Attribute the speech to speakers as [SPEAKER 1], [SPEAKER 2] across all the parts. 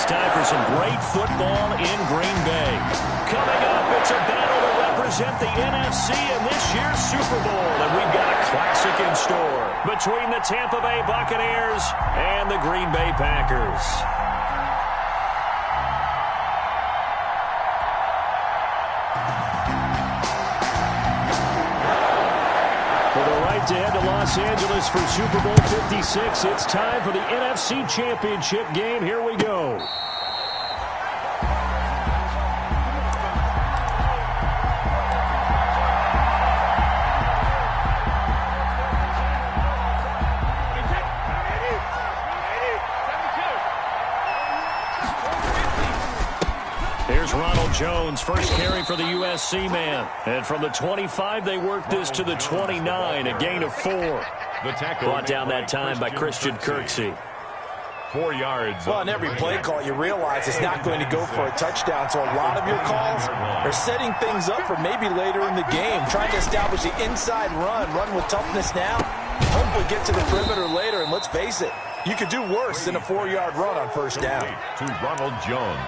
[SPEAKER 1] time for some great football in Green Bay. Coming up, it's a battle to represent the NFC in this year's Super Bowl, and we've got a classic in store between the Tampa Bay Buccaneers and the Green Bay Packers. To head to Los Angeles for Super Bowl 56. It's time for the NFC Championship game. Here we go. Here's Ronald Jones, first carry for the USC man. And from the 25, they work this to the 29, a gain of 4.
[SPEAKER 2] The tackle
[SPEAKER 1] brought down that time by Christian Kirksey.
[SPEAKER 2] 4 yards.
[SPEAKER 3] Well, on every play call, you realize it's not going to go for a touchdown. So a lot of your calls are setting things up for maybe later in the game, trying to establish the inside run with toughness now, hopefully get to the perimeter later. And let's face it, you could do worse than a 4-yard run on first down.
[SPEAKER 2] To Ronald Jones.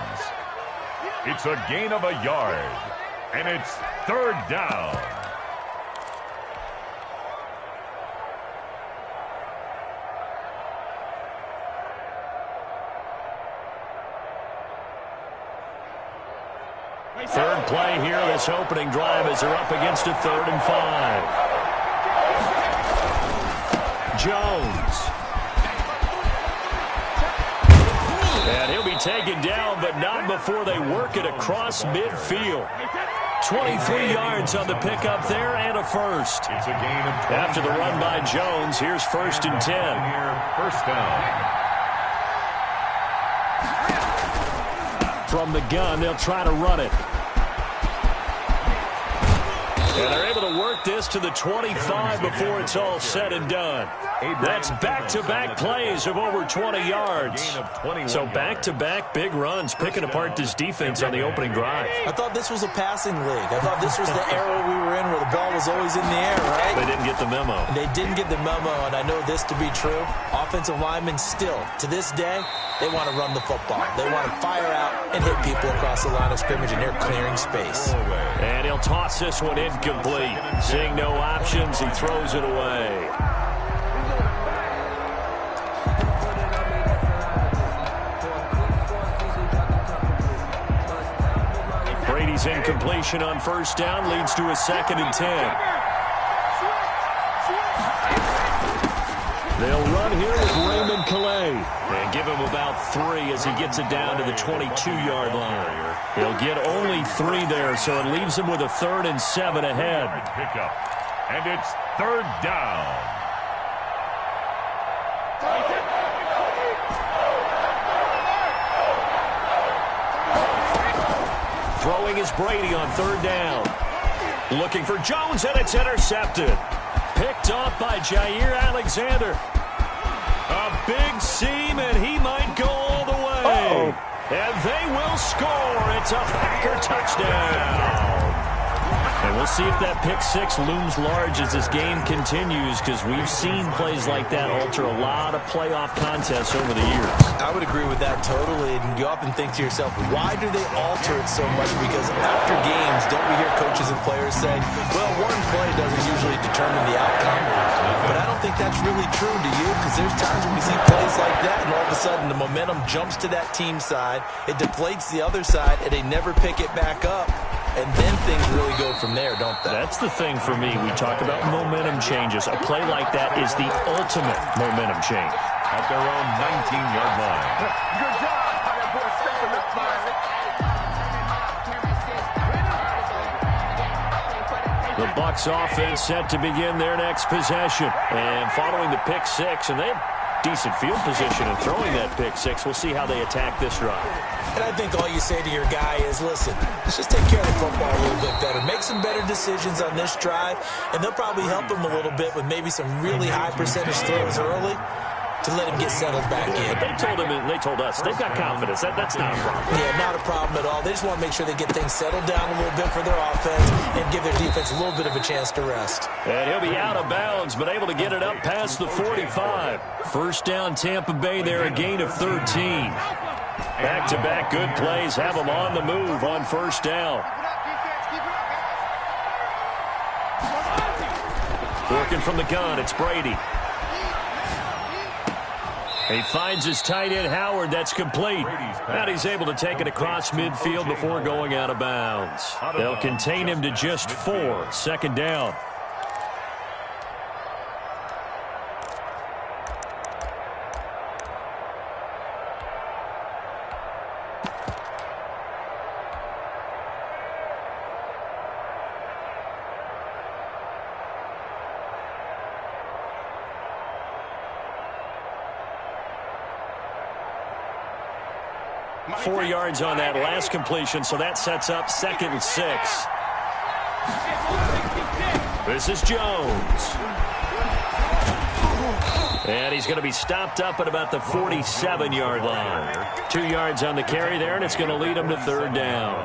[SPEAKER 2] It's a gain of a yard, and it's 3rd down.
[SPEAKER 1] Third play here, this opening drive as they're up against a 3rd and 5. Jones. And he'll be taken down, but not before they work it across midfield. 23 yards on the pickup there and a first.
[SPEAKER 2] It's a gain of 20.
[SPEAKER 1] After the run by Jones, here's 1st and 10.
[SPEAKER 2] First down.
[SPEAKER 1] From the gun, they'll try to run it. And they're able to work this to the 25 before it's all said and done. That's back-to-back plays of over 20 yards. So back-to-back big runs, picking apart this defense on the opening drive.
[SPEAKER 3] I thought this was a passing league. I thought this was the era we were in where the ball was always in the air, right?
[SPEAKER 1] They didn't get the memo.
[SPEAKER 3] They didn't get the memo, and I know this to be true. Offensive linemen still, to this day, they want to run the football. They want to fire out and hit people across the line of scrimmage, and they're clearing space.
[SPEAKER 1] And he'll toss this one incomplete. Seeing no options, he throws it away. Brady's incompletion on first down leads to a 2nd and 10. They'll run here with Raymond Calais and give him about 3 as he gets it down to the 22-yard line. He'll get only 3 there, so it leaves him with a 3rd and 7 ahead.
[SPEAKER 2] Pickup, and it's 3rd down.
[SPEAKER 1] Throwing is Brady on 3rd down. Looking for Jones, and it's intercepted. Picked off by Jair Alexander. A big seam, and he might go all the way. And they will score. It's a Packer touchdown. And we'll see if that pick 6 looms large as this game continues, because we've seen plays like that alter a lot of playoff contests over the years.
[SPEAKER 3] I would agree with that totally. And you often think to yourself, why do they alter it so much? Because after games, don't we hear coaches and players say, well, one play doesn't usually determine the outcome. But I don't think that's really true, do you? Because there's times when we see plays like that, and all of a sudden the momentum jumps to that team side. It deflates the other side, and they never pick it back up. And then things really go from there, don't they?
[SPEAKER 1] That's the thing for me. We talk about momentum changes. A play like that is the ultimate momentum change.
[SPEAKER 2] At their own 19-yard line.
[SPEAKER 4] Good job, boy, stepping up finally.
[SPEAKER 1] The Bucs offense set to begin their next possession. And following the pick 6, and they have decent field position in throwing that pick 6. We'll see how they attack this drive.
[SPEAKER 3] And I think all you say to your guy is, listen, let's just take care of the football a little bit better. Make some better decisions on this drive, and they'll probably help him a little bit with maybe some really high percentage throws early to let him get settled back in.
[SPEAKER 1] They told us they've got confidence. That's not a problem.
[SPEAKER 3] Yeah, not a problem at all. They just want to make sure they get things settled down a little bit for their offense and give their defense a little bit of a chance to rest.
[SPEAKER 1] And he'll be out of bounds, but able to get it up past the 45. First down, Tampa Bay there, a gain of 13. Back-to-back good plays have them on the move on first down. Working from the gun, it's Brady. He finds his tight end, Howard. That's complete. And he's able to take it across midfield before going out of bounds. They'll contain him to just 4. Second down. Four yards on that last completion, so that sets up 2nd and 6. This is Jones. And he's going to be stopped up at about the 47-yard line. 2 yards on the carry there, and it's going to lead him to 3rd down.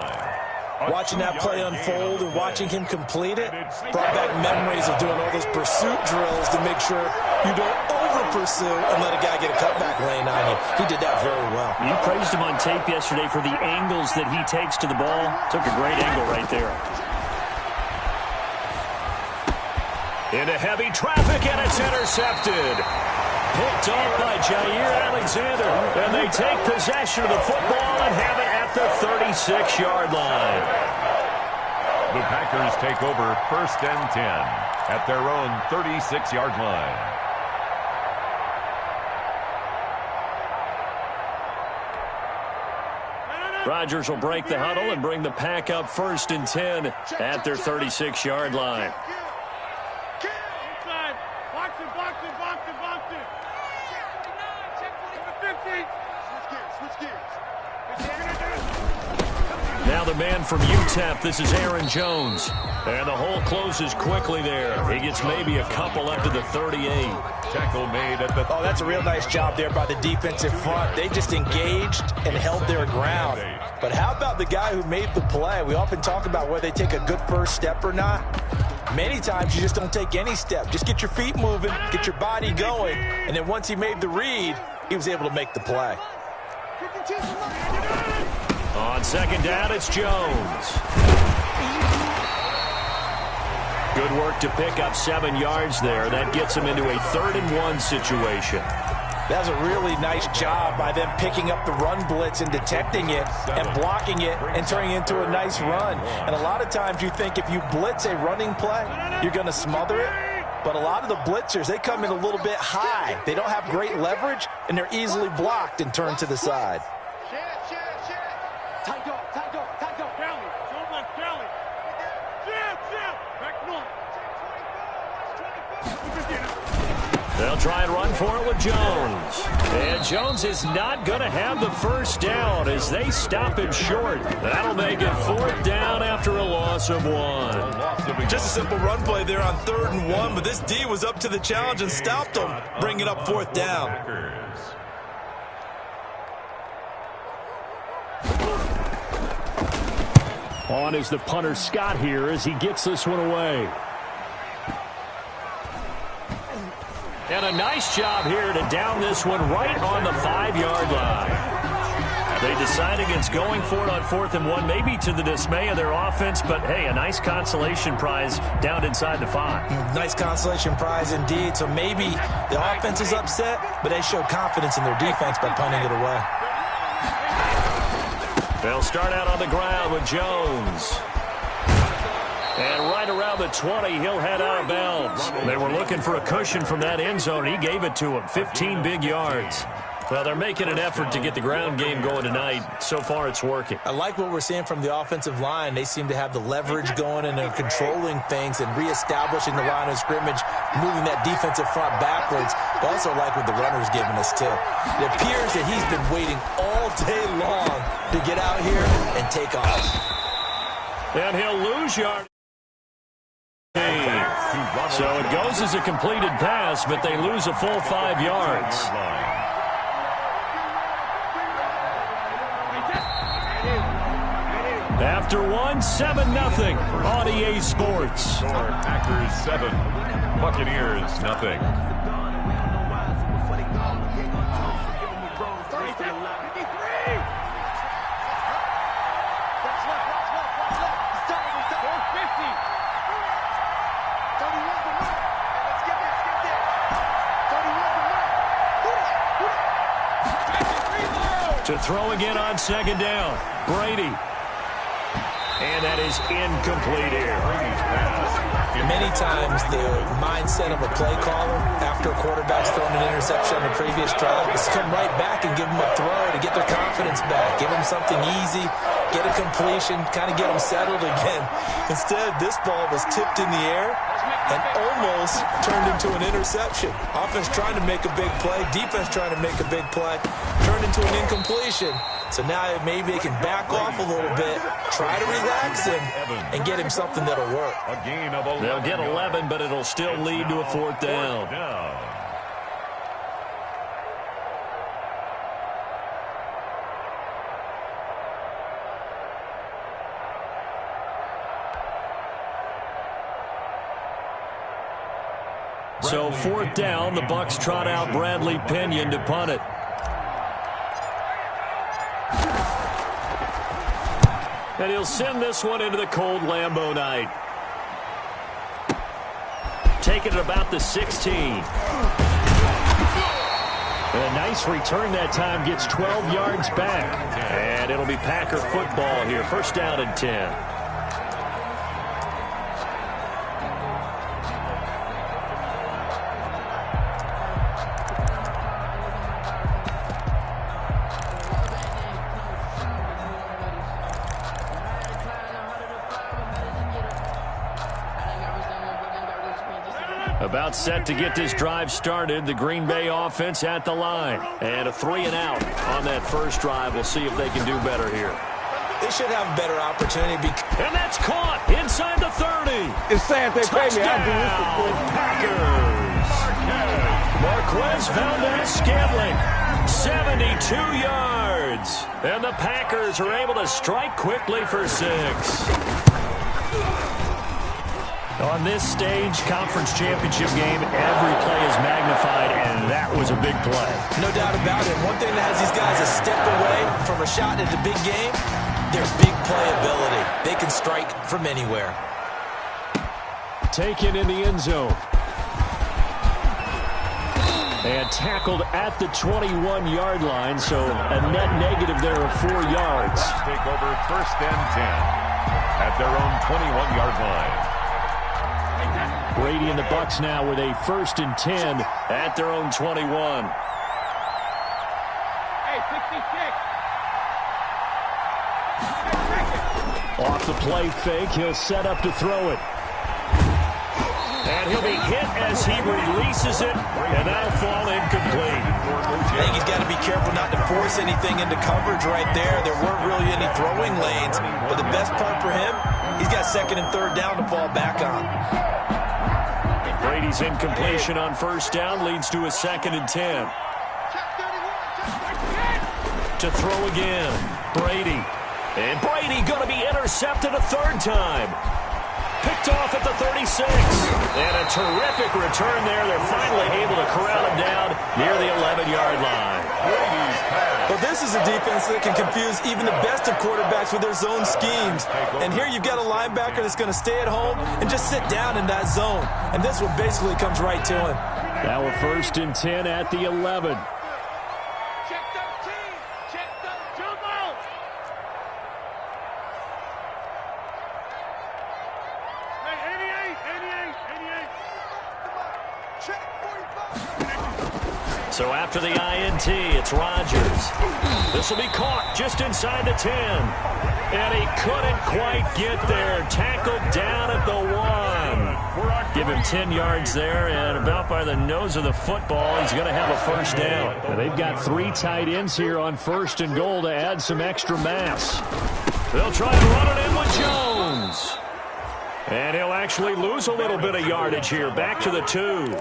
[SPEAKER 3] Watching that play unfold and watching him complete it brought back memories of doing all those pursuit drills to make sure you don't over-pursue and let a guy get a cutback lane on you. He did that very well.
[SPEAKER 1] You praised him on tape yesterday for the angles that he takes to the ball. Took a great angle right there. Into heavy traffic, and it's intercepted. Picked off by Jair Alexander, and they take possession of the football and have it at the 36-yard line.
[SPEAKER 2] The Packers take over 1st and 10 at their own 36-yard line.
[SPEAKER 1] Rodgers will break the huddle and bring the Pack up 1st and 10 at their 36-yard line. Now the man from UTEP, this is Aaron Jones. And the hole closes quickly there. He gets maybe a couple up to the 38.
[SPEAKER 2] Tackle made at the...
[SPEAKER 3] Oh, that's a real nice job there by the defensive front. They just engaged and held their ground. But how about the guy who made the play? We often talk about whether they take a good first step or not. Many times you just don't take any step. Just get your feet moving, get your body going, and then once he made the read, he was able to make the play.
[SPEAKER 1] On 2nd down, it's Jones. Good work to pick up 7 yards there. That gets him into a 3rd and 1 situation.
[SPEAKER 3] That's a really nice job by them picking up the run blitz and detecting it and blocking it and turning it into a nice run. And a lot of times you think if you blitz a running play, you're going to smother it. But a lot of the blitzers, they come in a little bit high. They don't have great leverage, and they're easily blocked and turned to the side.
[SPEAKER 1] They'll try and run for it with Jones. And Jones is not going to have the first down as they stop him short. That'll make it 4th down after a loss of 1.
[SPEAKER 3] Just a simple run play there on 3rd and 1, but this D was up to the challenge and stopped him, bringing up 4th down.
[SPEAKER 1] On is the punter Scott here as he gets this one away. And a nice job here to down this one right on the 5-yard line. They decide against going for it on 4th and 1, maybe to the dismay of their offense, but hey, a nice consolation prize down inside the 5.
[SPEAKER 3] Nice consolation prize indeed. So maybe the offense is upset, but they showed confidence in their defense by punting it away.
[SPEAKER 1] They'll start out on the ground with Jones. And right around the 20, he'll head out of bounds. They were looking for a cushion from that end zone. He gave it to him, 15 big yards. Well, they're making an effort to get the ground game going tonight. So far, it's working.
[SPEAKER 3] I like what we're seeing from the offensive line. They seem to have the leverage going, and they're controlling things and reestablishing the line of scrimmage, moving that defensive front backwards. But also like what the runner's giving us, too. It appears that he's been waiting all day long to get out here and take off.
[SPEAKER 1] And he'll lose yard. So it goes as a completed pass, but they lose a full 5 yards. After 1, 7-0 on EA Sports.
[SPEAKER 2] Packers 7, Buccaneers 0.
[SPEAKER 1] throw again on second down. Brady. And that is incomplete here.
[SPEAKER 3] Many times the mindset of a play caller after a quarterback's thrown an interception on the previous drive is to come right back and give them a throw to get their confidence back, give them something easy, get a completion, kind of get them settled again. Instead, this ball was tipped in the air and almost turned into an interception. Offense trying to make a big play, defense trying to make a big play, turned into an incompletion. So now maybe they can back off a little bit, try to relax him, and get him something that'll work.
[SPEAKER 1] They'll get 11, but it'll still lead to a fourth down. So fourth down, the Bucs trot out Bradley Pinion to punt it. And he'll send this one into the cold Lambeau night. Taking it about the 16. A nice return that time, gets 12 yards back. And it'll be Packer football here. First down and 10. About set to get this drive started. The Green Bay offense at the line. And a 3-and-out on that first drive. We'll see if they can do better here.
[SPEAKER 3] They should have a better opportunity.
[SPEAKER 1] And that's caught inside the 30.
[SPEAKER 4] It's saying they pay me. I do this for
[SPEAKER 1] Packers. Marquez Valdez-Scantling, 72 yards. And the Packers are able to strike quickly for 6. On this stage, conference championship game, every play is magnified, and that was a big play.
[SPEAKER 3] No doubt about it. One thing that has these guys a step away from a shot at the big game, their big play ability. They can strike from anywhere.
[SPEAKER 1] Taken in the end zone. And tackled at the 21-yard line, so a net negative there of 4 yards.
[SPEAKER 2] Take over first and 10 at their own 21-yard line.
[SPEAKER 1] Brady and the Bucs now with a first and 10 at their own 21.
[SPEAKER 4] Hey, 66.
[SPEAKER 1] Off the play fake, he'll set up to throw it. And he'll be hit as he releases it, and that'll fall incomplete.
[SPEAKER 3] I think he's got to be careful not to force anything into coverage right there. There weren't really any throwing lanes, but the best part for him, he's got second and third down to fall back on.
[SPEAKER 1] Brady's incompletion on first down leads to a second and 10. To throw again, Brady. And Brady going to be intercepted a third time. Picked off at the 36. And a terrific return there. They're finally able to corral him down near the 11-yard line.
[SPEAKER 3] Well, this is a defense that can confuse even the best of quarterbacks with their zone schemes. And here you've got a linebacker that's going to stay at home and just sit down in that zone. And this one basically comes right to him.
[SPEAKER 1] Now a first and 10 at the 11.
[SPEAKER 4] Check 13. Check 13. Jump out. Hey, 88. Check 45.
[SPEAKER 1] So after the INT, it's Rodgers. This will be caught just inside the 10. And he couldn't quite get there. Tackled down at the 1. Give him 10 yards there, and about by the nose of the football, he's going to have a first down. And they've got 3 tight ends here on first and goal to add some extra mass. They'll try and run it in with Jones. And he'll actually lose a little bit of yardage here. Back to the 2.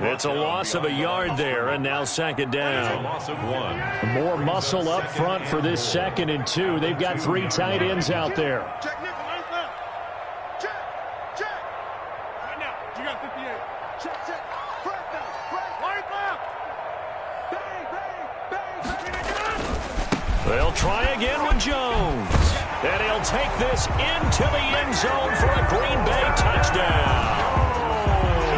[SPEAKER 1] It's a loss of a yard there, and now second down.
[SPEAKER 2] Loss of 1.
[SPEAKER 1] More muscle up front for this second and 2. They've got 3 tight ends out there.
[SPEAKER 4] Check nickel, right left. Check. Right now, you got 58. Check. Right left. Bang.
[SPEAKER 1] They'll try again with Jones. And he'll take this into the end zone for a Green Bay touchdown.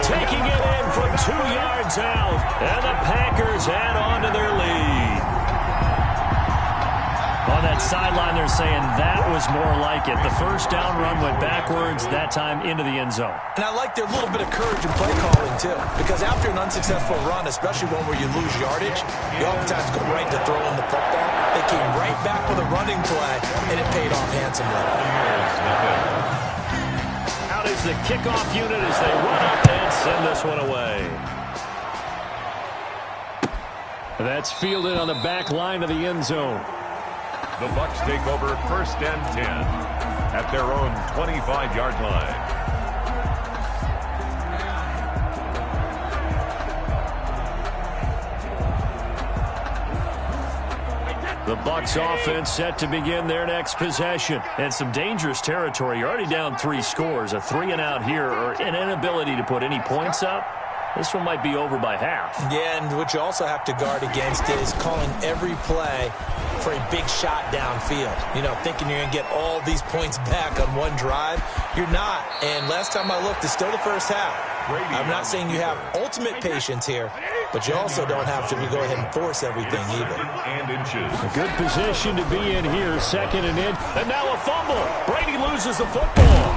[SPEAKER 1] Taking it in from 2 yards out, and the Packers add on to their lead. that sideline, they're saying that was more like it. The first down run went backwards, that time into the end zone.
[SPEAKER 3] And I like their little bit of courage in play calling, too. Because after an unsuccessful run, especially one where you lose yardage, you oftentimes go right to throwing the football. They came right back with a running play, and it paid off handsomely.
[SPEAKER 1] Out is the kickoff unit as they run up and send this one away. That's fielded on the back line of the end zone.
[SPEAKER 2] The Bucs take over 1st and 10 at their own 25-yard line.
[SPEAKER 1] The Bucs offense set to begin their next possession. And some dangerous territory. You're already down 3 scores. A 3-and-out here or an inability to put any points up. This one might be over by half. Yeah, and what you also have to guard against is calling every play for a big shot downfield. You know, thinking you're going to get all these points back on one drive. You're not. And last time I looked, it's still the first half. I'm not saying you have ultimate patience here, but you also don't have to go ahead and force everything either. A good position to be in here, 2nd and in. And now a fumble. Brady loses the football.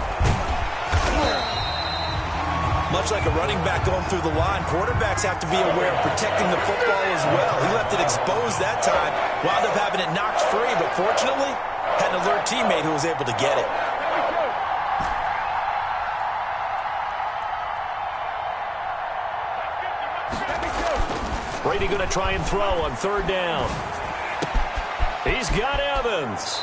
[SPEAKER 3] Much like a running back going through the line, quarterbacks have to be aware of protecting the football as well. He left it exposed that time, wound up having it knocked free, but fortunately, had an alert teammate who was able to get it. Brady going to try and throw on 3rd down. He's got Evans.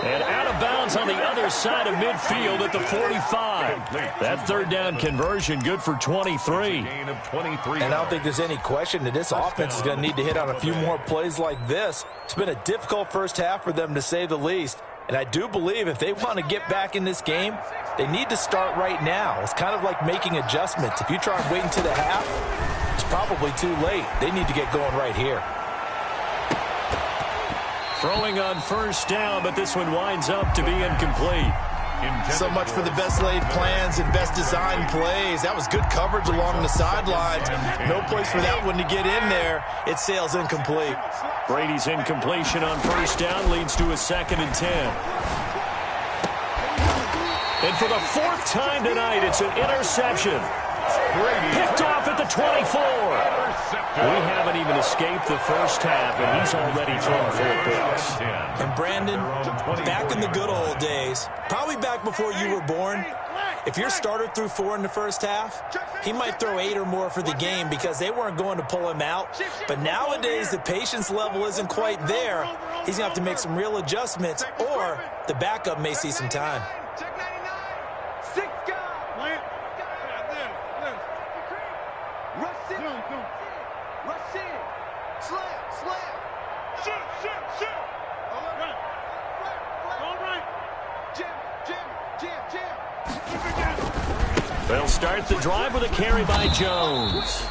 [SPEAKER 3] And out of bounds on the other side of midfield at the 45. That 3rd down conversion good for 23. And I don't think there's any question that this offense is going to need to hit on a few more plays like this. It's been a difficult first half for them, to say the least. And I do believe if they want to get back in this game, they need to start right now. It's kind of like making adjustments. If you try and wait until the half, it's probably too late. They need to get going right here. Throwing on 1st down, but this one winds up to be incomplete. So much for the best laid plans and best designed plays. That was good coverage along the sidelines. No place for that one to get in there. It sails incomplete. Brady's incompletion on 1st down leads to a 2nd and 10. And for the 4th time tonight, it's an interception. Picked off at the 24. We haven't even escaped the first half, and he's already thrown 4 picks. And Brandon, back in the good old days, probably back before you were born, if your starter threw 4 in the first half, he might throw 8 or more for the game because they weren't going to pull him out. But nowadays, the patience level isn't quite there. He's going to have to make some real adjustments, or the backup may see some time. They'll start the drive with a carry by Jones.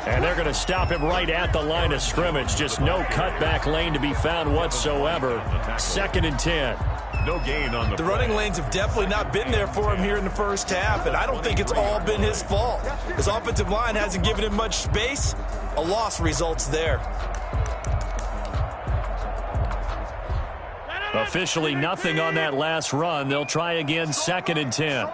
[SPEAKER 3] And they're going to stop him right at the line of scrimmage. Just no cutback lane to be found whatsoever. 2nd and 10.
[SPEAKER 2] No gain on the
[SPEAKER 3] running lanes have definitely not been there for him here in the first half, and I don't think it's all been his fault. His offensive line hasn't given him much space. A loss results there. Officially nothing on that last run. They'll try again, 2nd and 10.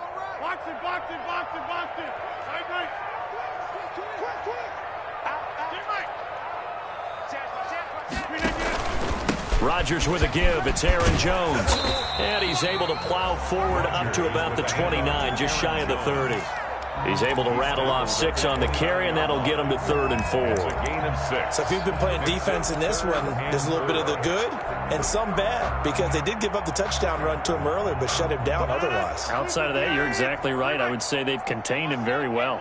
[SPEAKER 3] Rodgers with a give. It's Aaron Jones. And he's able to plow forward up to about the 29, just shy of the 30. He's able to rattle off 6 on the carry, and that'll get him to 3rd and 4.
[SPEAKER 2] Gain of 6.
[SPEAKER 3] So if you've been playing defense in this one, there's a little bit of the good and some bad, because they did give up the touchdown run to him earlier, but shut him down otherwise.
[SPEAKER 1] Outside of that, you're exactly right. I would say they've contained him very well.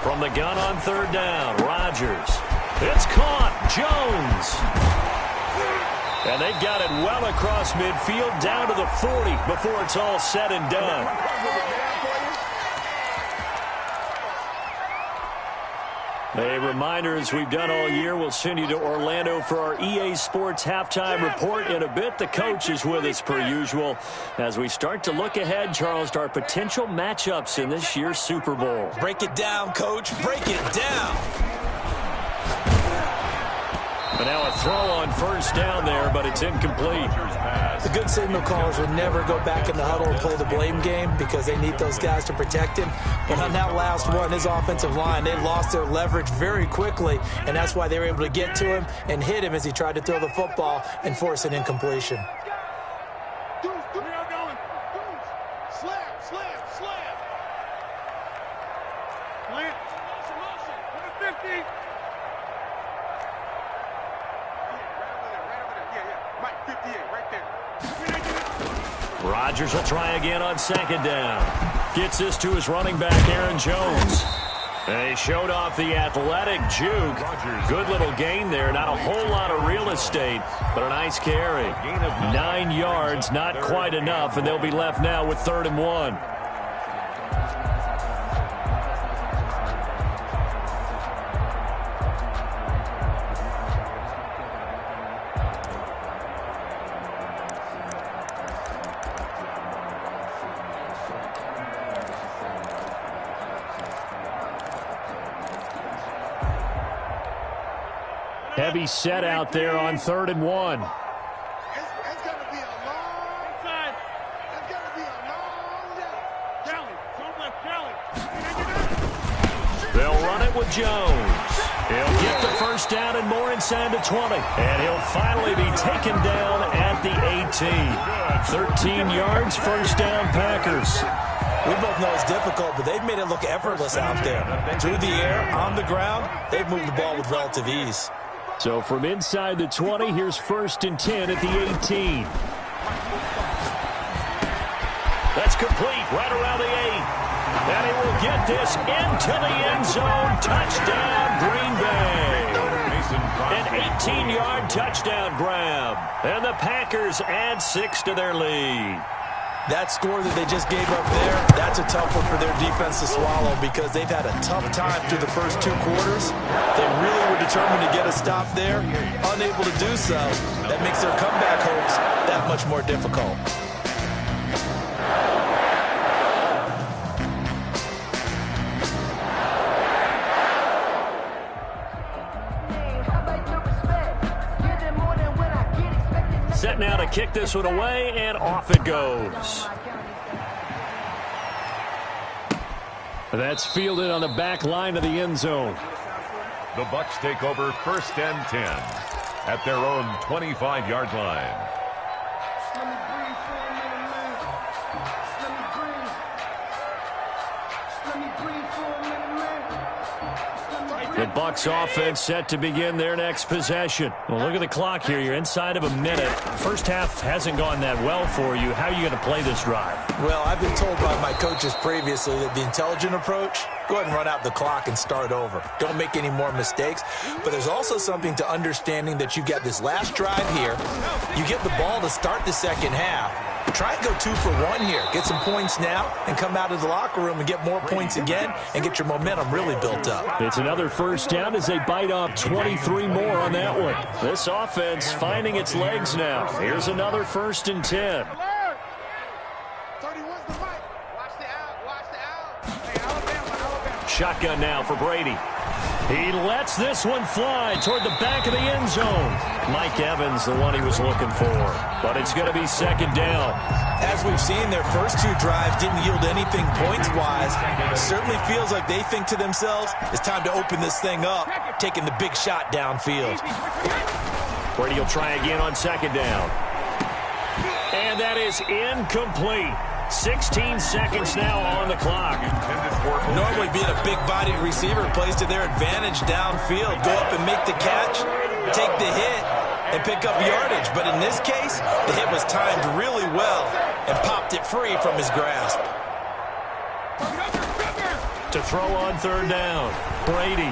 [SPEAKER 1] From the gun on 3rd down, Rodgers. It's caught. Jones. And they've got it well across midfield, down to the 40 before it's all said and done. A reminder, as we've done all year, we'll send you to Orlando for our EA Sports halftime report in a bit. The coach is with us per usual as we start to look ahead, Charles, to our potential matchups in this year's Super Bowl.
[SPEAKER 3] Break it down, Coach. Break it down.
[SPEAKER 1] And now a throw on first down there, but it's incomplete.
[SPEAKER 3] The good signal callers would never go back in the huddle and play the blame game because they need those guys to protect him. But on that last one, his offensive line, they lost their leverage very quickly, and that's why they were able to get to him and hit him as he tried to throw the football and force an incompletion.
[SPEAKER 1] Rodgers will try again on second down. Gets this to his running back, Aaron Jones. And he showed off the athletic juke. Good little gain there. Not a whole lot of real estate, but a nice carry. 9 yards, not quite enough, and they'll be left now with 3rd and 1. Heavy set out there on 3rd and 1.
[SPEAKER 4] It's going to be a long time. It's going to be a long day. Kelly, don't let Kelly.
[SPEAKER 1] They'll run it with Jones. He'll get the first down and more inside the 20. And he'll finally be taken down at the 18. 13 yards, first down Packers.
[SPEAKER 3] We both know it's difficult, but they've made it look effortless out there. Through the air, on the ground, they've moved the ball with relative ease.
[SPEAKER 1] So from inside the 20, here's 1st and 10 at the 18. That's complete right around the 8. And he will get this into the end zone. Touchdown, Green Bay. An 18-yard touchdown grab. And the Packers add 6 to their lead.
[SPEAKER 3] That score that they just gave up there, that's a tough one for their defense to swallow because they've had a tough time through the first 2 quarters. They really were determined to get a stop there. Unable to do so, that makes their comeback hopes that much more difficult.
[SPEAKER 1] Set now to kick this one away, and off it goes. That's fielded on the back line of the end zone.
[SPEAKER 2] The Bucs take over 1st and 10 at their own 25-yard line.
[SPEAKER 4] Let me breathe for a minute, man. Let me breathe. Let me breathe for a minute, man.
[SPEAKER 1] The Bucs offense set to begin their next possession. Well, look at the clock here. You're inside of a minute. First half hasn't gone that well for you. How are you going to play this drive?
[SPEAKER 3] Well, I've been told by my coaches previously that the intelligent approach, go ahead and run out the clock and start over. Don't make any more mistakes. But there's also something to understanding that you get this last drive here. You get the ball to start the second half. Try and go 2 for 1 here. Get some points now and come out of the locker room and get more points again and get your momentum really built up.
[SPEAKER 1] It's another first down as they bite off 23 more on that one. This offense finding its legs now. Here's another 1st and 10.
[SPEAKER 4] 31's the right. Watch the out. Watch the out. Hey, Alabama.
[SPEAKER 1] Shotgun now for Brady. He lets this one fly toward the back of the end zone. Mike Evans, the one he was looking for. But it's going to be 2nd down.
[SPEAKER 3] As we've seen, their first 2 drives didn't yield anything points-wise. It certainly feels like they think to themselves, it's time to open this thing up, taking the big shot downfield.
[SPEAKER 1] Brady will try again on 2nd down. And that is incomplete. 16 seconds now on the clock.
[SPEAKER 3] Normally being a big-bodied receiver plays to their advantage downfield. Go up and make the catch, take the hit, and pick up yardage. But in this case, the hit was timed really well and popped it free from his grasp.
[SPEAKER 1] To throw on 3rd down, Brady.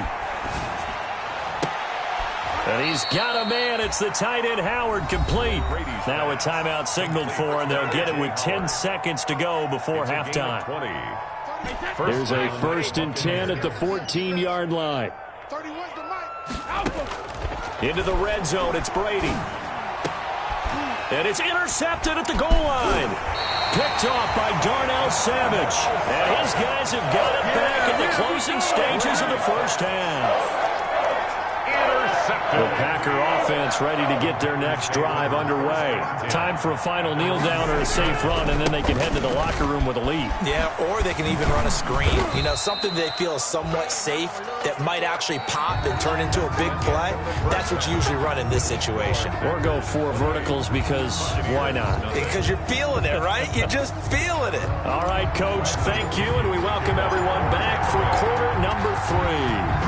[SPEAKER 1] And he's got a man. It's the tight end, Howard, complete. Now a timeout signaled for, and they'll get it with 10 seconds to go before halftime. There's a 1st and 10 at the 14-yard line.
[SPEAKER 4] 31's the mic.
[SPEAKER 1] Into the red zone, it's Brady. And it's intercepted at the goal line. Picked off by Darnell Savage. And his guys have got it back in the closing stages of the first half. The Packer offense ready to get their next drive underway. Time for a final kneel down or a safe run, and then they can head to the locker room with a lead.
[SPEAKER 3] Yeah, or they can even run a screen. You know, something they feel is somewhat safe that might actually pop and turn into a big play. That's what you usually run in this situation.
[SPEAKER 1] Or go 4 verticals because why not?
[SPEAKER 3] Because you're feeling it, right? You're just feeling it.
[SPEAKER 1] All right, Coach, thank you, and we welcome everyone back for quarter number 3.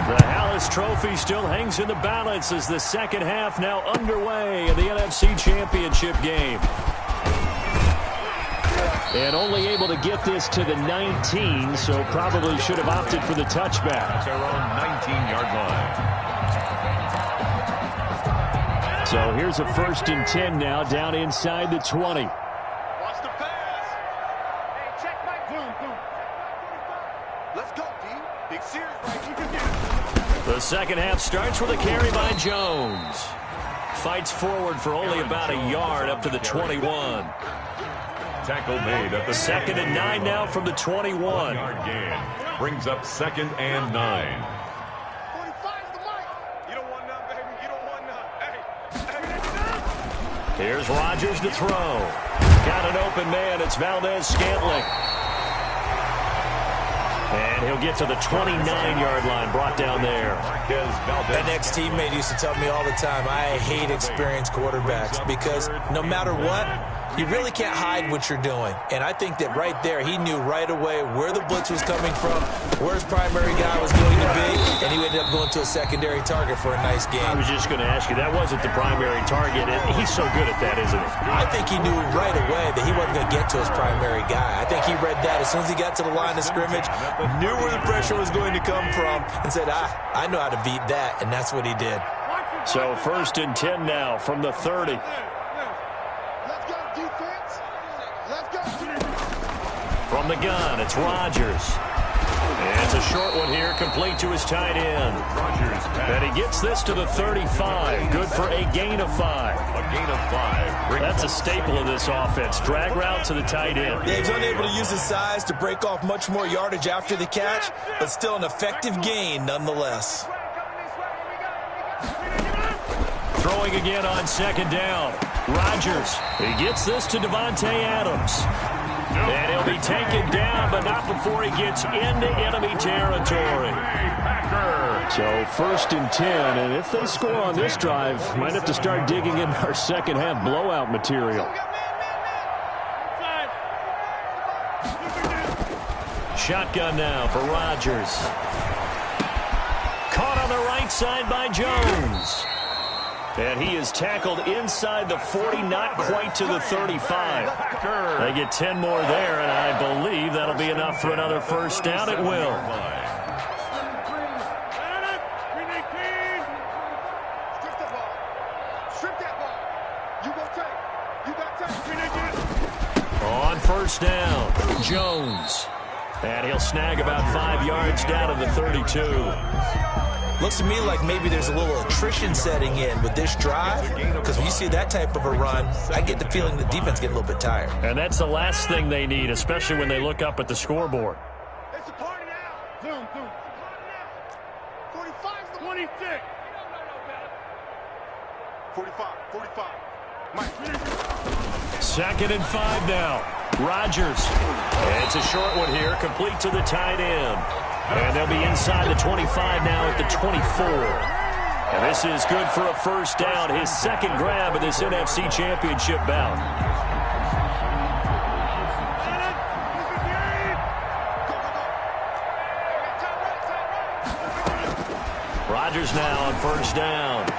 [SPEAKER 1] The Hallis Trophy still hangs in the balance as the second half now underway in the NFC Championship game. And only able to get this to the 19, so probably should have opted for the touchback.
[SPEAKER 2] Their own 19-yard line.
[SPEAKER 1] So here's a 1st and 10 now, down inside the 20.
[SPEAKER 4] Watch the pass. Hey, check my boom. Let's go, D. Big series right. You can get it.
[SPEAKER 1] The second half starts with a carry by Jones. Fights forward for only about a yard up to the 21.
[SPEAKER 2] Tackle made at the
[SPEAKER 1] 2nd and 9 now from the 21.
[SPEAKER 2] 1-yard gain. Brings up 2nd and 9.
[SPEAKER 4] 45's the mic. You don't want none, baby. You don't want none. Hey.
[SPEAKER 1] Here's Rodgers to throw. Got an open man. It's Valdez-Scantling. And he'll get to the 29-yard line, brought down there.
[SPEAKER 3] That next teammate used to tell me all the time, I hate experienced quarterbacks because no matter what, you really can't hide what you're doing. And I think that right there, he knew right away where the blitz was coming from, where his primary guy was going to be, and he ended up going to a secondary target for a nice game.
[SPEAKER 1] I was just going to ask you, that wasn't the primary target, and he's so good at that, isn't he?
[SPEAKER 3] I think he knew right away that he wasn't going to get to his primary guy. I think he read that as soon as he got to the line of scrimmage, knew where the pressure was going to come from, and said, I know how to beat that, and that's what he did.
[SPEAKER 1] So 1st and 10 now from the 30.
[SPEAKER 4] Let's go, defense. Let's go.
[SPEAKER 1] From the gun, it's Rodgers. And it's a short one here, complete to his tight end. And he gets this to the 35. Good for a gain of 5.
[SPEAKER 2] A gain of 5.
[SPEAKER 1] That's a staple of this offense. Drag route to the tight end.
[SPEAKER 3] Yeah, he's unable to use his size to break off much more yardage after the catch, but still an effective gain nonetheless.
[SPEAKER 1] Throwing again on 2nd down. Rodgers. He gets this to Devontae Adams. And he'll be taken down, but not before he gets into enemy territory. So 1st and 10, and if they score on this drive, might have to start digging in our second half blowout material. Shotgun now for Rodgers. Caught on the right side by Jones. And he is tackled inside the 40, not quite to the 35. They get 10 more there, and I believe that'll be enough for another 1st down. It will.
[SPEAKER 4] Strip that ball. You got tape.
[SPEAKER 1] On 1st down, Jones. And he'll snag about 5 yards down to the 32.
[SPEAKER 3] Looks to me like maybe there's a little attrition setting in with this drive, because when you see that type of a run, I get the feeling the defense get a little bit tired.
[SPEAKER 1] And that's the last thing they need, especially when they look up at the scoreboard.
[SPEAKER 4] It's a party now. Zoom. 45's the 26. 45. Mike.
[SPEAKER 1] 2nd and 5 now. Rodgers. And it's a short one here, complete to the tight end. And they'll be inside the 25 now at the 24. And this is good for a 1st down, his 2nd grab of this NFC Championship bout. Rodgers now on 1st down.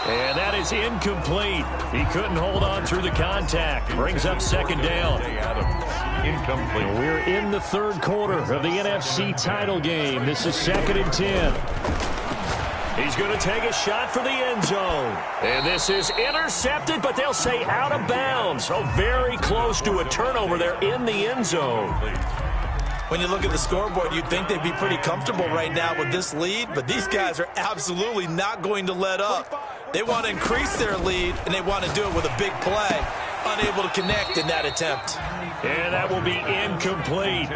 [SPEAKER 1] And that is incomplete. He couldn't hold on through the contact. Brings up 2nd down.
[SPEAKER 2] Incomplete.
[SPEAKER 1] And we're in the 3rd quarter of the NFC title game. This is 2nd and 10. He's going to take a shot for the end zone. And this is intercepted, but they'll say out of bounds. So very close to a turnover there in the end zone.
[SPEAKER 3] When you look at the scoreboard, you'd think they'd be pretty comfortable right now with this lead, but these guys are absolutely not going to let up. They want to increase their lead, and they want to do it with a big play. Unable to connect in that attempt.
[SPEAKER 1] And that will be incomplete.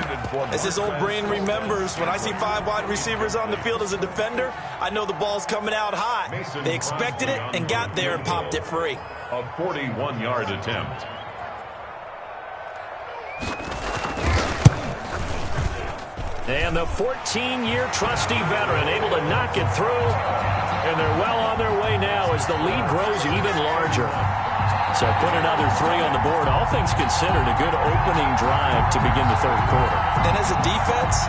[SPEAKER 3] As his old brain remembers, when I see 5 wide receivers on the field as a defender, I know the ball's coming out high. They expected it and got there and popped it free.
[SPEAKER 2] A 41-yard attempt.
[SPEAKER 1] And the 14-year trusty veteran able to knock it through. And they're well on their way now as the lead grows even larger. So put another 3 on the board. All things considered, a good opening drive to begin the third quarter.
[SPEAKER 3] And as a defense,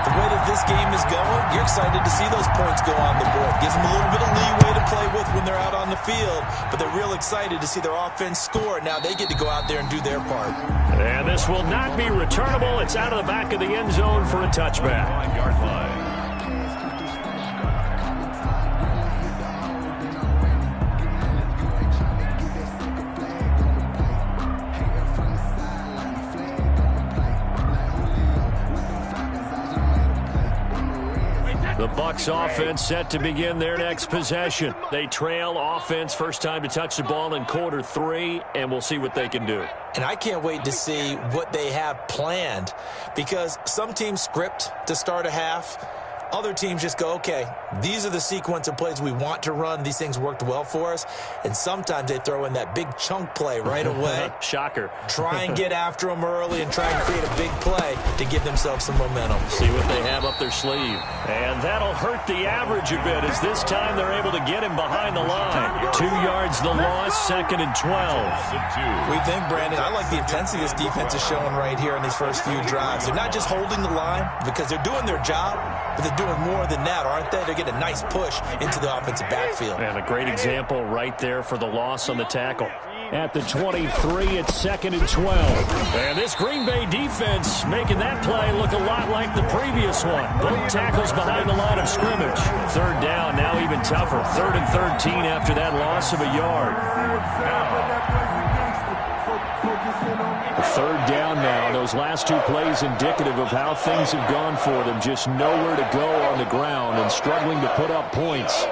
[SPEAKER 3] the way that this game is going, you're excited to see those points go on the board. Gives them a little bit of leeway to play with when they're out on the field, but they're real excited to see their offense score. Now they get to go out there and do their part.
[SPEAKER 1] And this will not be returnable. It's out of the back of the end zone for a touchback.
[SPEAKER 2] 5-yard line.
[SPEAKER 1] The Bucs offense set to begin their next possession. They trail offense, first time to touch the ball in quarter 3, and we'll see what they can do.
[SPEAKER 3] And I can't wait to see what they have planned, because some teams script to start a half. Other teams just go, okay, these are the sequence of plays we want to run. These things worked well for us. And sometimes they throw in that big chunk play right away.
[SPEAKER 1] Shocker.
[SPEAKER 3] Try and get after them early and try and create a big play to give themselves some momentum.
[SPEAKER 1] See what they have up their sleeve. And that'll hurt the average a bit, as this time they're able to get him behind the line. 2 yards the loss, 2nd and 12.
[SPEAKER 3] We think, Brandon, I like the intensity this defense is showing right here in these first few drives. They're not just holding the line because they're doing their job, but they're doing more than that, aren't they? They're getting a nice push into the offensive backfield.
[SPEAKER 1] And a great example right there for the loss on the tackle. At the 23, it's 2nd and 12. And this Green Bay defense making that play look a lot like the previous one. Both tackles behind the line of scrimmage. 3rd down, now even tougher. 3rd and 13 after that loss of a yard. 3rd down now. Those last 2 plays indicative of how things have gone for them. Just nowhere to go on the ground and struggling to put up points.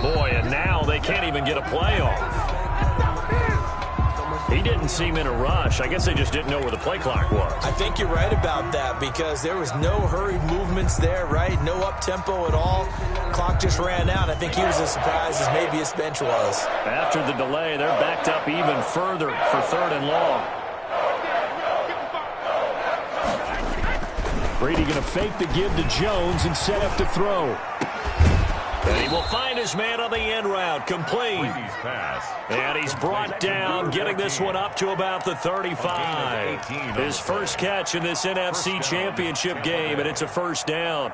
[SPEAKER 1] Boy, and now they can't even get a play off. He didn't seem in a rush. I guess they just didn't know where the play clock was.
[SPEAKER 3] I think you're right about that, because there was no hurried movements there, right? No up-tempo at all. Clock just ran out. I think he was as surprised as maybe his bench was.
[SPEAKER 1] After the delay, they're backed up even further for 3rd and long. Brady going to fake the give to Jones and set up to throw. And he will find his man on the end route, complete. And he's brought down, getting this one up to about the 35. His first catch in this NFC Championship game, and it's a 1st down.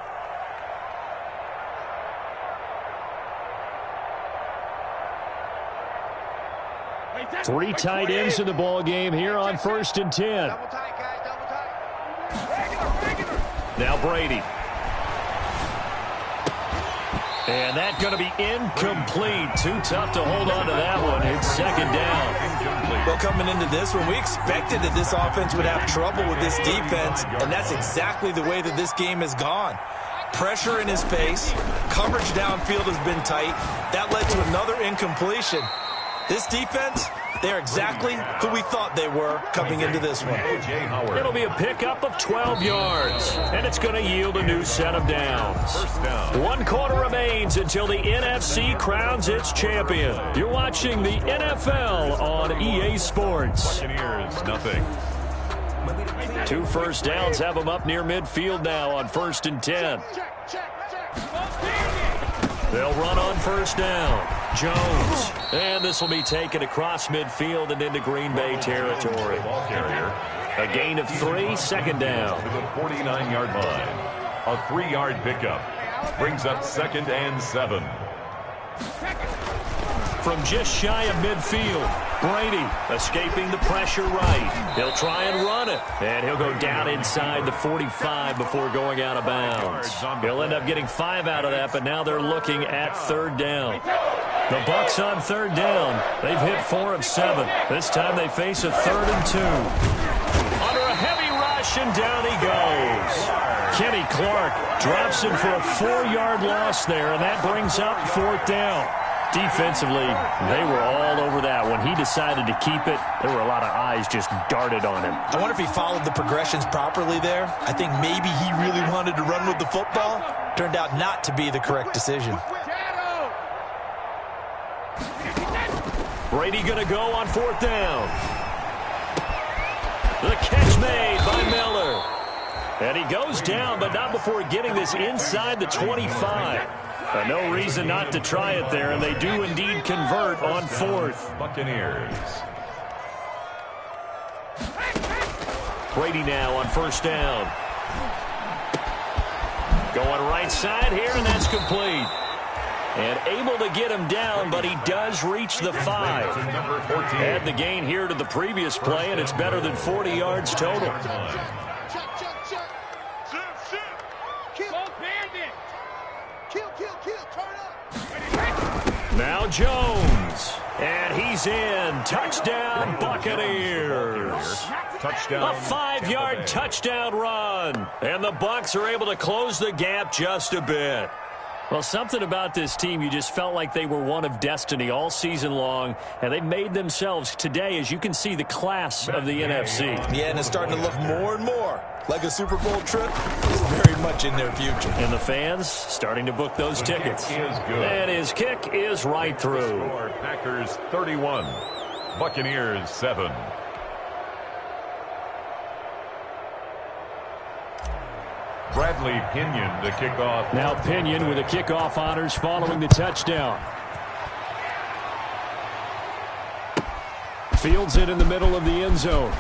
[SPEAKER 1] Three tight ends in the ball game here on 1st and 10. Now Brady. And that's going to be incomplete. Too tough to hold on to that one. It's 2nd down.
[SPEAKER 3] Well, coming into this one, we expected that this offense would have trouble with this defense, and that's exactly the way that this game has gone. Pressure in his face. Coverage downfield has been tight. That led to another incompletion. This defense, they're exactly who we thought they were coming into this one.
[SPEAKER 1] It'll be a pickup of 12 yards, and it's going to yield a new set of downs. 1 quarter remains until the NFC crowns its champion. You're watching the NFL on EA Sports.
[SPEAKER 2] Buccaneers, nothing.
[SPEAKER 1] 2 first downs have them up near midfield now on 1st and 10. They'll run on 1st down. Jones. And this will be taken across midfield and into Green Bay territory.
[SPEAKER 2] Ball carrier.
[SPEAKER 1] A gain of 3, 2nd down.
[SPEAKER 2] To the 49-yard line. A 3-yard pickup. Brings up 2nd and 7.
[SPEAKER 1] From just shy of midfield, Brady escaping the pressure right. He'll try and run it, and he'll go down inside the 45 before going out of bounds. He'll end up getting 5 out of that, but now they're looking at 3rd down. The Bucs on third down. They've hit 4 of 7. This time they face a 3rd and 2. Under a heavy rush, and down he goes. Kenny Clark drops him for a 4-yard loss there, and that brings up 4th down. Defensively, they were all over that. When he decided to keep it, there were a lot of eyes just darted on him.
[SPEAKER 3] I wonder if he followed the progressions properly there. I think maybe he really wanted to run with the football. Turned out not to be the correct decision.
[SPEAKER 1] Brady going to go on 4th down. The catch made by Miller. And he goes down, but not before getting this inside the 25. No reason not to try it there, and they do indeed convert on 4th.
[SPEAKER 2] Buccaneers.
[SPEAKER 1] Brady now on 1st down. Going right side here, and that's complete. And able to get him down, but he does reach the 5. Add the gain here to the previous play, and it's better than 40 yards total. Now Jones. And he's in. Touchdown, Buccaneers.
[SPEAKER 2] Touchdown.
[SPEAKER 1] A 5-yard touchdown run. And the Bucs are able to close the gap just a bit. Well, something about this team, you just felt like they were one of destiny all season long, and they made themselves today, as you can see, the class of the NFC.
[SPEAKER 3] Yeah, and it's starting to look more and more like a Super Bowl trip is very much in their future.
[SPEAKER 1] And the fans starting to book those tickets. And his kick is right through.
[SPEAKER 2] Packers 31, Buccaneers 7. Bradley Pinion to kick off.
[SPEAKER 1] Now Pinion with the kickoff honors following the touchdown. Fields it in the middle of the end zone.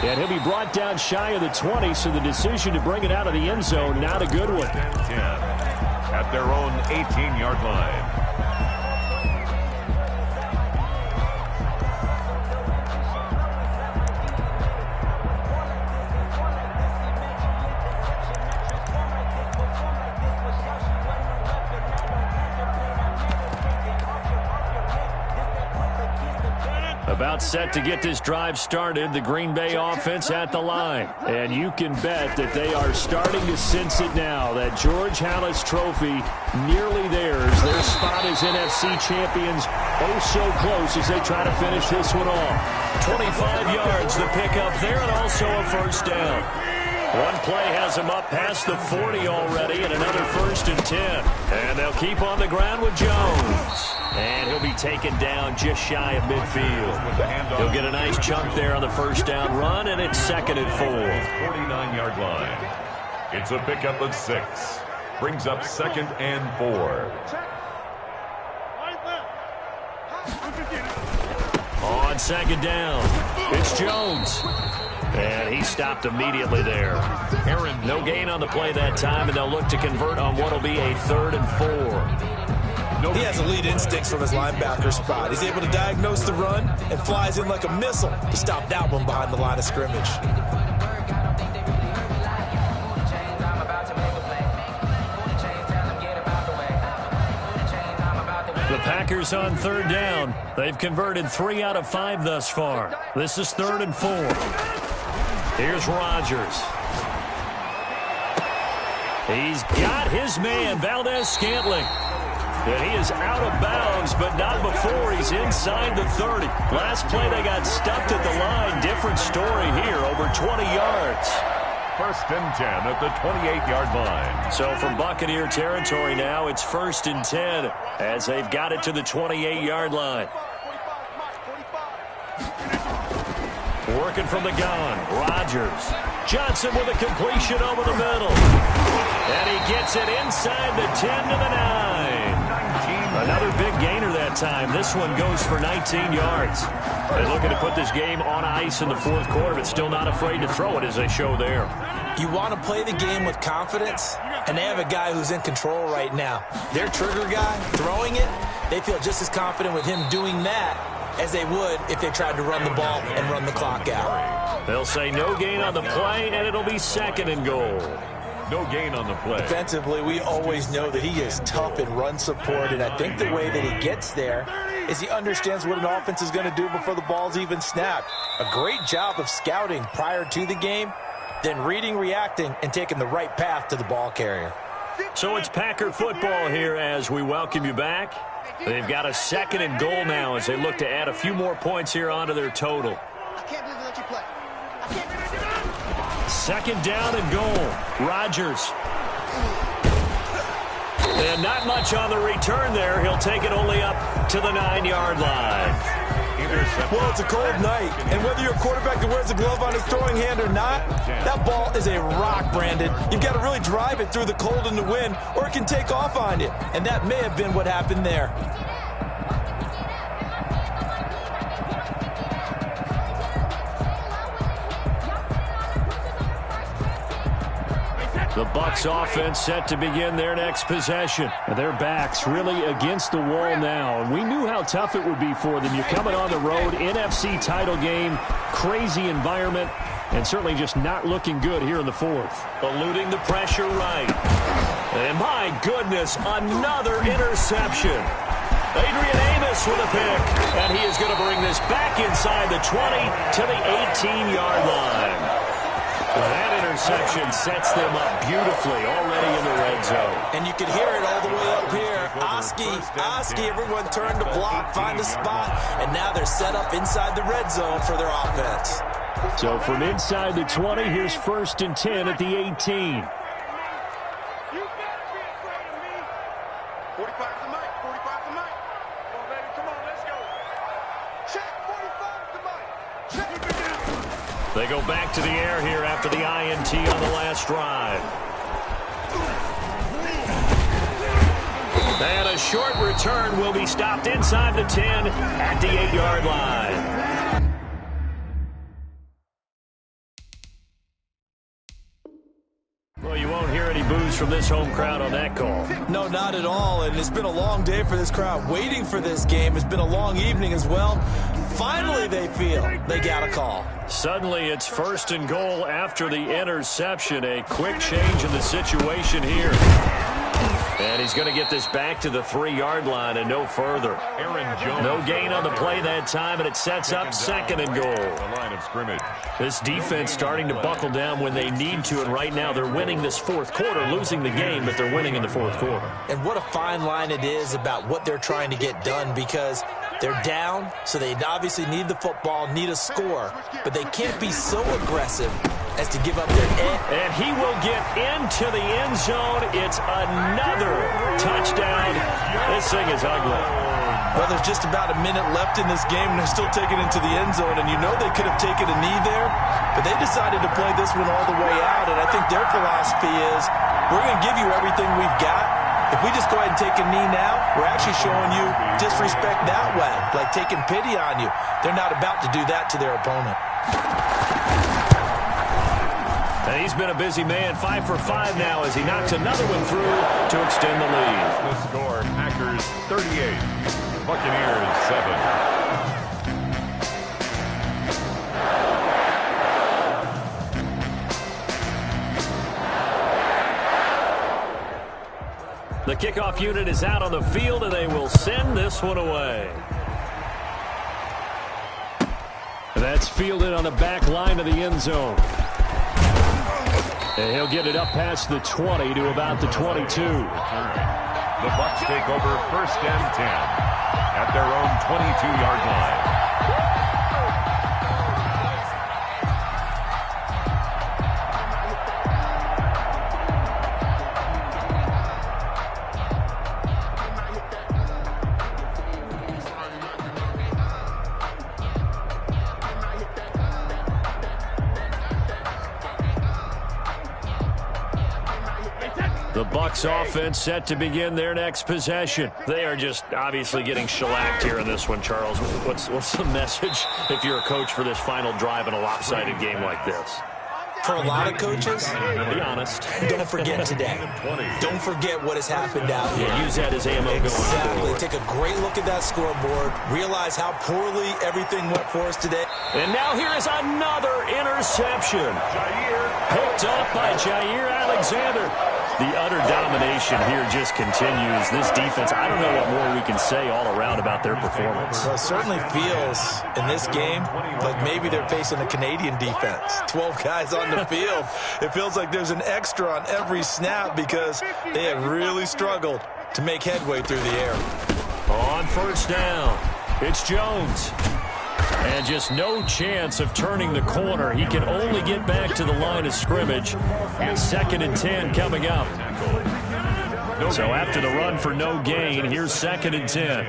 [SPEAKER 1] And he'll be brought down shy of the 20, so the decision to bring it out of the end zone, not a good one.
[SPEAKER 2] 10 at their own 18-yard line.
[SPEAKER 1] About set to get this drive started, the Green Bay offense at the line. And you can bet that they are starting to sense it now. That George Halas trophy nearly theirs. Their spot as NFC champions oh so close as they try to finish this one off. 25 yards the pickup there, and also a 1st down. One play has them up past the 40 already, and another 1st and 10. And they'll keep on the ground with Jones. And he'll be taken down just shy of midfield. He'll get a nice chunk there on the 1st down run, and it's 2nd and 4.
[SPEAKER 2] 49-yard line. It's a pickup of 6. Brings up 2nd and 4.
[SPEAKER 1] On 2nd down, it's Jones. And he stopped immediately there. No gain on the play that time, and they'll look to convert on what will be a 3rd and 4.
[SPEAKER 3] He has elite instincts from his linebacker spot. He's able to diagnose the run and flies in like a missile to stop that one behind the line of scrimmage.
[SPEAKER 1] The Packers on 3rd down. They've converted 3 out of 5 thus far. This is 3rd and 4. Here's Rodgers. He's got his man, Valdez-Scantling. And he is out of bounds, but not before he's inside the 30. Last play, they got stuffed at the line. Different story here, over 20 yards.
[SPEAKER 2] 1st and 10 at the 28-yard line.
[SPEAKER 1] So from Buccaneer territory now, it's 1st and 10 as they've got it to the 28-yard line. Working from the gun, Rodgers. Johnson with a completion over the middle. And he gets it inside the 10 to the 9. Another big gainer that time. This one goes for 19 yards. They're looking to put this game on ice in the 4th quarter, but still not afraid to throw it as they show there.
[SPEAKER 3] You want to play the game with confidence, and they have a guy who's in control right now. Their trigger guy, throwing it, they feel just as confident with him doing that as they would if they tried to run the ball and run the clock out.
[SPEAKER 1] They'll say no gain on the play, and it'll be 2nd and goal.
[SPEAKER 2] No gain on the play.
[SPEAKER 3] Defensively, we always know that he is tough in run support, and I think the way that he gets there is he understands what an offense is going to do before the ball's even snapped. A great job of scouting prior to the game, then reading, reacting, and taking the right path to the ball carrier.
[SPEAKER 1] So it's Packer football here as we welcome you back. They've got a 2nd and goal now as they look to add a few more points here onto their total.
[SPEAKER 4] I can't believe they let you play. I can't believe they let you play.
[SPEAKER 1] 2nd down and goal. Rodgers. And not much on the return there. He'll take it only up to the 9-yard line.
[SPEAKER 3] Well, it's a cold night, and whether you're a quarterback that wears a glove on his throwing hand or not, that ball is a rock, Brandon. You've got to really drive it through the cold and the wind, or it can take off on you, and that may have been what happened there.
[SPEAKER 1] The Bucs offense set to begin their next possession. Their backs really against the wall now. And we knew how tough it would be for them. You're coming on the road, NFC title game, crazy environment, and certainly just not looking good here in the 4th. Eluding the pressure right. And my goodness, another interception. Adrian Amos with a pick. And he is going to bring this back inside the 20 to the 18-yard line. That interception sets them up beautifully already in the red zone.
[SPEAKER 3] And you can hear it all the way up here. Oski, everyone turned to block, find a spot, and now they're set up inside the red zone for their offense.
[SPEAKER 1] So from inside the 20, here's 1st and 10 at the 18.
[SPEAKER 4] You better be afraid of me. 45 to Mike. 45 to Mike. Come on, baby. Come on, let's go. Check 45 to Mike. Check it down.
[SPEAKER 1] They go back to the air here after the INT on the last drive. And a short return will be stopped inside the 10 at the 8-yard line. Well, you won't hear any boos from this home crowd on that call.
[SPEAKER 3] No, not at all, and it's been a long day for this crowd waiting for this game. It's been a long evening as well. Finally, they feel they got a call.
[SPEAKER 1] Suddenly, it's 1st and goal after the interception. A quick change in the situation here. And he's going to get this back to the 3-yard line and no further.
[SPEAKER 2] Aaron Jones.
[SPEAKER 1] No gain on the play that time, and it sets up 2nd and goal.
[SPEAKER 2] The line of scrimmage.
[SPEAKER 1] This defense starting to buckle down when they need to, and right now they're winning this 4th quarter, losing the game, but they're winning in the 4th quarter.
[SPEAKER 3] And what a fine line it is about what they're trying to get done, because they're down, so they obviously need the football, need a score, but they can't be so aggressive as to give up their edge.
[SPEAKER 1] And he will get into the end zone. It's another touchdown. This thing is ugly.
[SPEAKER 3] Well, there's just about a minute left in this game, and they're still taking it into the end zone, and you know they could have taken a knee there, but they decided to play this one all the way out, and I think their philosophy is, we're going to give you everything we've got. If we just go ahead and take a knee now, we're actually showing you disrespect that way, like taking pity on you. They're not about to do that to their opponent.
[SPEAKER 1] And he's been a busy man, 5 for 5 now as he knocks another one through to extend the lead.
[SPEAKER 2] The score, Packers 38, Buccaneers 7.
[SPEAKER 1] The kickoff unit is out on the field, and they will send this one away. That's fielded on the back line of the end zone. And he'll get it up past the 20 to about the 22.
[SPEAKER 2] The Bucs take over 1st and 10 at their own 22-yard line.
[SPEAKER 1] The Bucs offense set to begin their next possession. They are just obviously getting shellacked here in this one, Charles. What's the message if you're a coach for this final drive in a lopsided game like this?
[SPEAKER 3] For a lot of coaches,
[SPEAKER 1] be honest,
[SPEAKER 3] don't forget today. Don't forget what has happened out here.
[SPEAKER 1] Yeah, use that as ammo going forward.
[SPEAKER 3] Take a great look at that scoreboard. Realize how poorly everything went for us today.
[SPEAKER 1] And now here is another interception. Picked up by Jair Alexander. The utter domination here just continues. This defense, I don't know what more we can say all around about their performance.
[SPEAKER 3] Well, it certainly feels in this game like maybe they're facing a Canadian defense. 12 guys on the field. It feels like there's an extra on every snap because they have really struggled to make headway through the air.
[SPEAKER 1] On first down, it's Jones. And just no chance of turning the corner. He can only get back to the line of scrimmage. 2nd and 10 coming up. So after the run for no gain, here's 2nd and 10.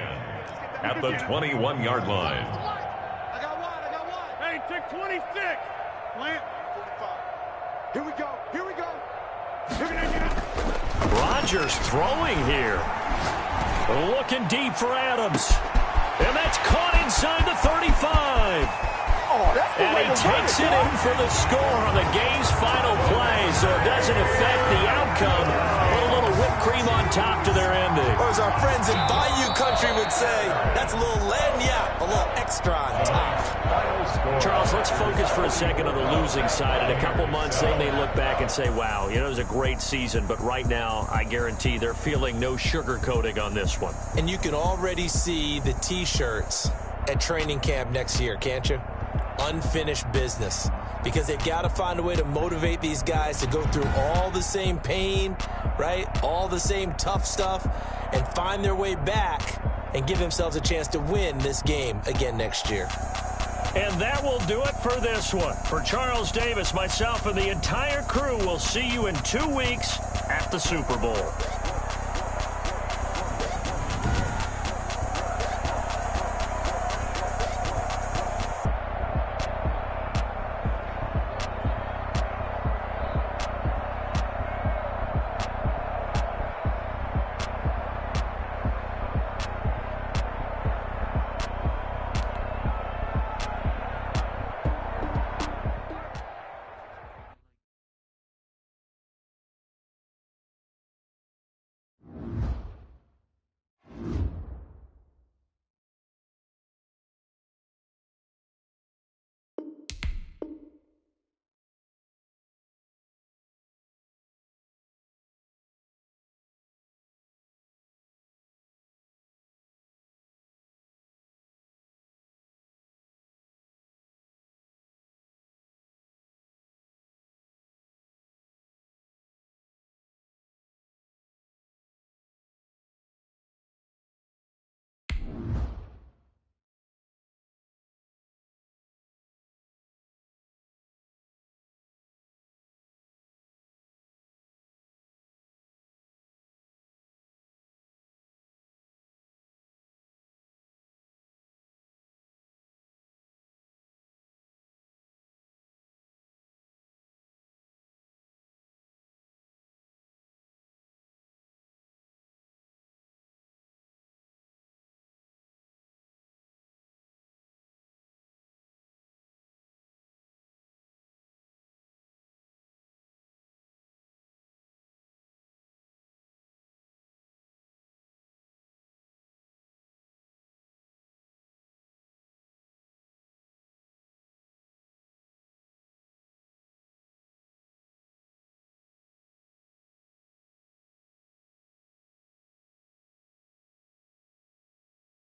[SPEAKER 2] At the 21-yard line.
[SPEAKER 4] I got one. Hey, take 26. Plant. 45. Here we go.
[SPEAKER 1] Rodgers throwing here. Looking deep for Adams. And that's caught inside the 35. And he takes it in for the score on the game's final play, so it doesn't affect the outcome. Put a little whipped cream on top to their ending.
[SPEAKER 3] Or as our friends in Bayou Country would say, that's a little lagniappe, a little extra on top.
[SPEAKER 1] Charles, let's focus for a second on the losing side. In a couple months, they may look back and say, wow, it was a great season. But right now, I guarantee they're feeling no sugarcoating on this one.
[SPEAKER 3] And you can already see the T-shirts at training camp next year, can't you? Unfinished business. Because they've got to find a way to motivate these guys to go through all the same pain, right? All the same tough stuff, and find their way back and give themselves a chance to win this game again next year.
[SPEAKER 1] And that will do it for this one. For Charles Davis, myself, and the entire crew, we'll see you in 2 weeks at the Super Bowl.